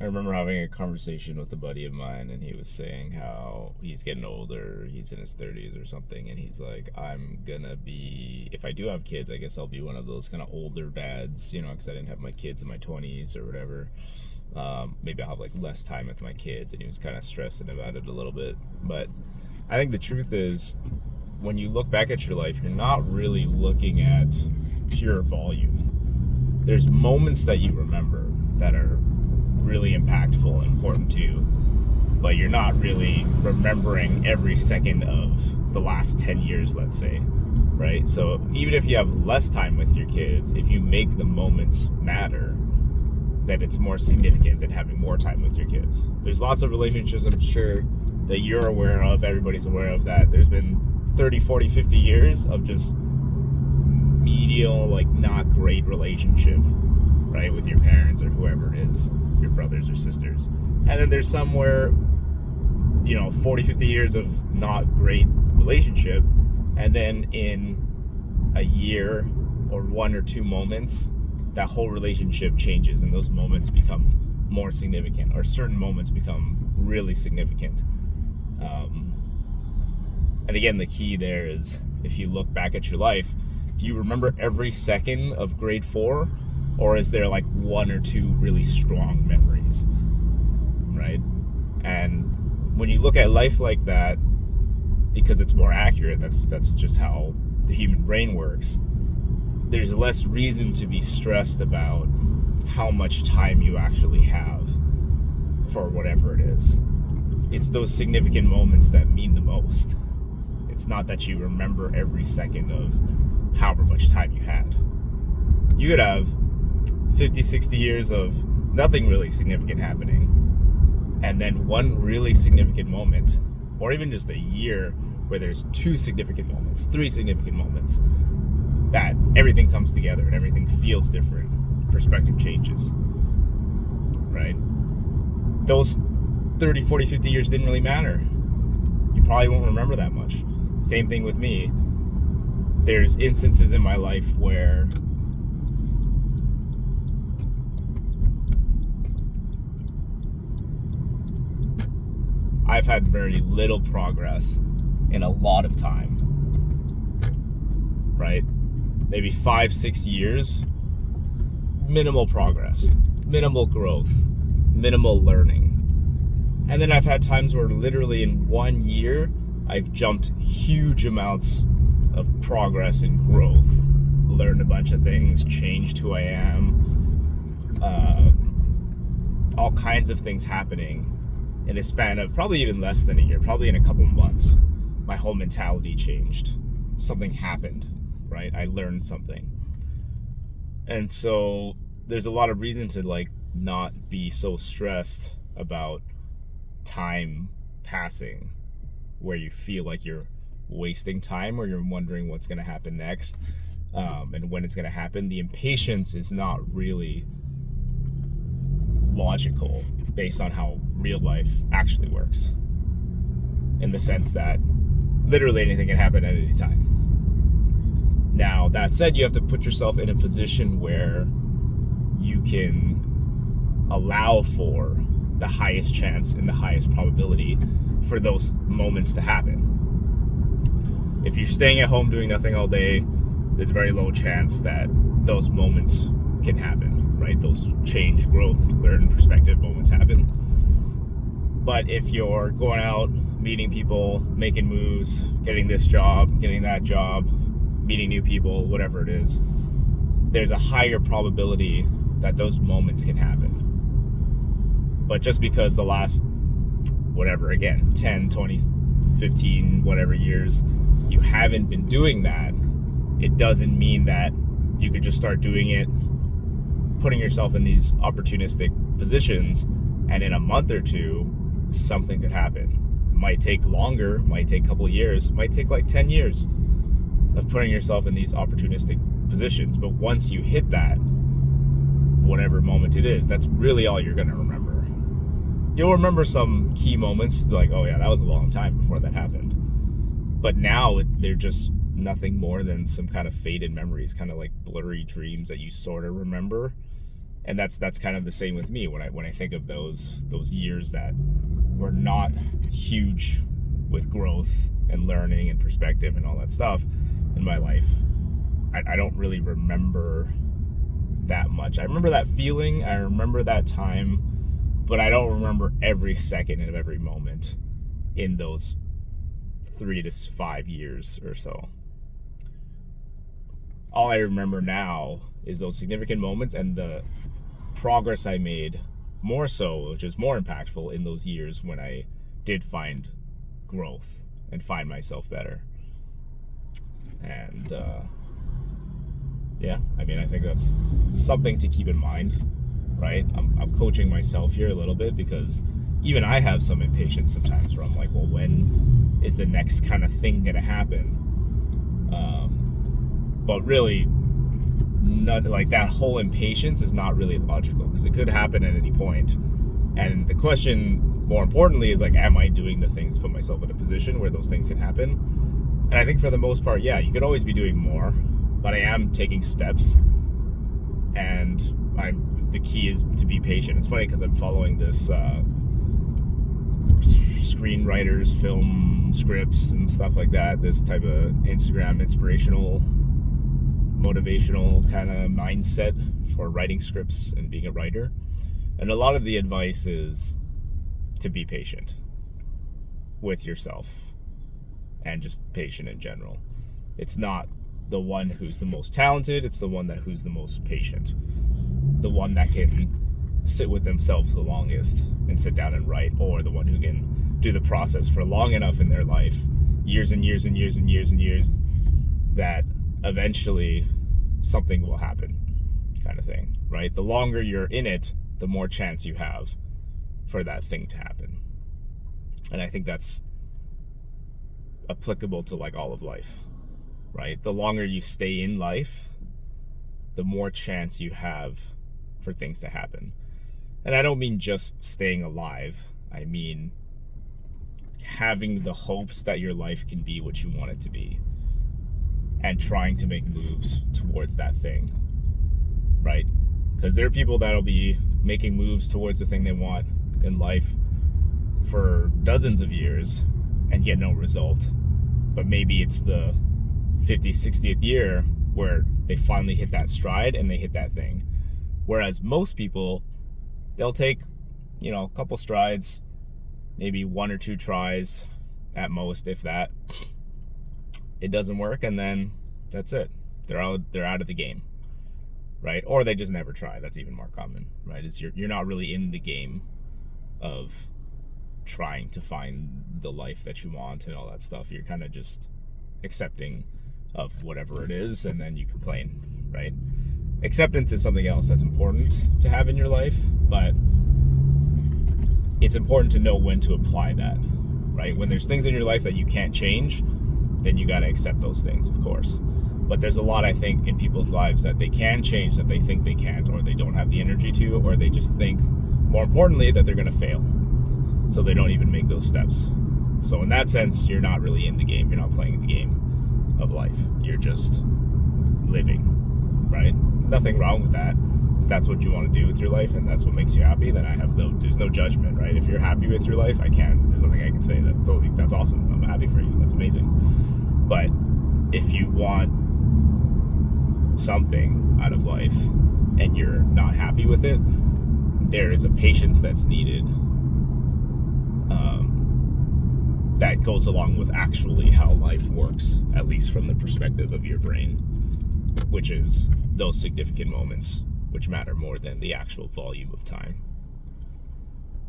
I remember having a conversation with a buddy of mine, and he was saying how he's getting older. He's in his 30s or something, and he's like, I'm gonna be, if I do have kids, I guess I'll be one of those kind of older dads, because I didn't have my kids in my 20s or whatever. Maybe I'll have like less time with my kids, and he was kind of stressing about it a little bit. But I think the truth is, when you look back at your life, you're not really looking at pure volume. There's moments that you remember that are really impactful and important to you, but you're not really remembering every second of the last 10 years, let's say, right? So even if you have less time with your kids, if you make the moments matter, then it's more significant than having more time with your kids. There's lots of relationships, I'm sure, that you're aware of, everybody's aware of, that there's been 30, 40, 50 years of just medial, like not great relationship, right, with your parents or whoever it is, your brothers or sisters. And then there's somewhere, 40, 50 years of not great relationship, and then in a year or one or two moments, that whole relationship changes, and those moments become more significant, or certain moments become really significant. And again, the key there is, if you look back at your life, do you remember every second of grade 4, or is there like one or two really strong memories, right? And when you look at life like that, because it's more accurate, that's just how the human brain works, there's less reason to be stressed about how much time you actually have for whatever it is. It's those significant moments that mean the most. It's not that you remember every second of however much time you had. You could have 50, 60 years of nothing really significant happening, and then one really significant moment, or even just a year where there's 2 significant moments, 3 significant moments, that everything comes together and everything feels different. Perspective changes, right? Those 30, 40, 50 years didn't really matter. You probably won't remember that much. Same thing with me. There's instances in my life where I've had very little progress in a lot of time, right? Maybe 5, 6 years, minimal progress, minimal growth, minimal learning. And then I've had times where literally in 1 year, I've jumped huge amounts of progress and growth, learned a bunch of things, changed who I am, all kinds of things happening in a span of probably even less than a year, probably in a couple months. My whole mentality changed. Something happened, right? I learned something. And so there's a lot of reason to like not be so stressed about time passing, where you feel like you're wasting time, or you're wondering what's going to happen next, and when it's going to happen. The impatience is not really logical based on how real life actually works, in the sense that literally anything can happen at any time. Now, that said, you have to put yourself in a position where you can allow for the highest chance and the highest probability for those moments to happen. If you're staying at home doing nothing all day, there's a very low chance that those moments can happen, right? Those change, growth, learn, perspective moments happen. But if you're going out, meeting people, making moves, getting this job, getting that job, meeting new people, whatever it is, there's a higher probability that those moments can happen. But just because the last, whatever, again, 10, 20, 15, whatever years, you haven't been doing that, it doesn't mean that you could just start doing it, putting yourself in these opportunistic positions, and in a month or two, something could happen. It might take longer, might take a couple of years, might take like 10 years of putting yourself in these opportunistic positions. But once you hit that, whatever moment it is, that's really all you're going to remember. You'll remember some key moments, like, oh yeah, that was a long time before that happened. But now they're just nothing more than some kind of faded memories, kind of like blurry dreams that you sort of remember, And that's kind of the same with me when I think of those years that were not huge with growth and learning and perspective and all that stuff in my life. I don't really remember that much. I remember that feeling, I remember that time, but I don't remember every second of every moment in those 3 to 5 years or so. All I remember now is those significant moments and the progress I made, more so, which is more impactful in those years when I did find growth and find myself better. And yeah, I mean, I think that's something to keep in mind, right? I'm coaching myself here a little bit because even I have some impatience sometimes where I'm like, well, when is the next kind of thing gonna happen? But really, not like that whole impatience is not really logical because it could happen at any point. And the question, more importantly, is like, am I doing the things to put myself in a position where those things can happen? And I think for the most part, yeah, you could always be doing more, but I am taking steps, and the key is to be patient. It's funny because I'm following this screenwriters, film scripts and stuff like that, this type of Instagram inspirational, motivational kind of mindset for writing scripts and being a writer. And a lot of the advice is to be patient with yourself and just patient in general. It's not the one who's the most talented, it's the one who's the most patient. The one that can sit with themselves the longest and sit down and write, or the one who can do the process for long enough in their life, years and years and years and years and years, that eventually something will happen, kind of thing, right? The longer you're in it, the more chance you have for that thing to happen. And I think that's applicable to like all of life, right? The longer you stay in life, the more chance you have for things to happen. And I don't mean just staying alive. I mean having the hopes that your life can be what you want it to be, and trying to make moves towards that thing, right? Because there are people that'll be making moves towards the thing they want in life for dozens of years and get no result. But maybe it's the 50th, 60th year where they finally hit that stride and they hit that thing. Whereas most people, they'll take, a couple strides, maybe 1 or 2 tries at most, if that. It doesn't work, and then that's it. They're out of the game, right? Or they just never try. That's even more common, right? Is you're not really in the game of trying to find the life that you want and all that stuff. You're kind of just accepting of whatever it is, and then you complain, right? Acceptance is something else that's important to have in your life, but it's important to know when to apply that, right? When there's things in your life that you can't change, then you got to accept those things, of course. But there's a lot, I think, in people's lives that they can change that they think they can't, or they don't have the energy to, or they just think, more importantly, that they're going to fail. So they don't even make those steps. So in that sense, you're not really in the game. You're not playing the game of life. You're just living, right? Nothing wrong with that. If that's what you want to do with your life and that's what makes you happy, then there's no judgment, right? If you're happy with your life, there's nothing I can say. That's awesome. I'm happy for you. That's amazing. But if you want something out of life and you're not happy with it, there is a patience that's needed that goes along with actually how life works, at least from the perspective of your brain, which is those significant moments which matter more than the actual volume of time.